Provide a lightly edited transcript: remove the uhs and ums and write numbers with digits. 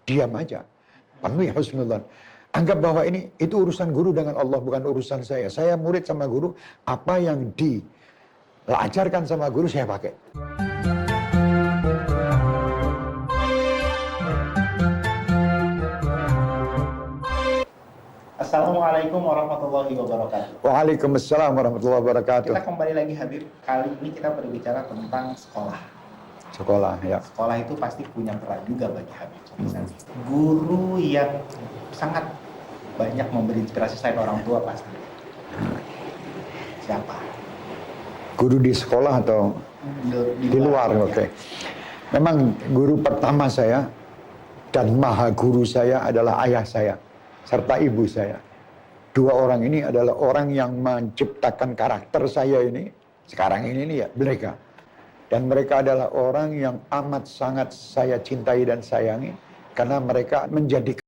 diam aja. Penuhi husnudzan. Anggap bahwa itu urusan guru dengan Allah, bukan urusan saya. Saya murid sama guru, apa yang diajarkan sama guru saya pakai. Assalamualaikum warahmatullahi wabarakatuh. Waalaikumsalam warahmatullahi wabarakatuh. Kita kembali lagi Habib. Kali ini kita berbicara tentang sekolah. Sekolah, ya. Sekolah itu pasti punya peran juga bagi Habib. Guru yang sangat banyak memberi inspirasi selain orang tua pasti. Siapa? Guru di sekolah atau di luar? Ya. Oke. Memang guru pertama saya dan maha guru saya adalah ayah saya serta ibu saya. Dua orang ini adalah orang yang menciptakan karakter saya ini sekarang ini ya, mereka. Dan mereka adalah orang yang amat sangat saya cintai dan sayangi karena mereka menjadi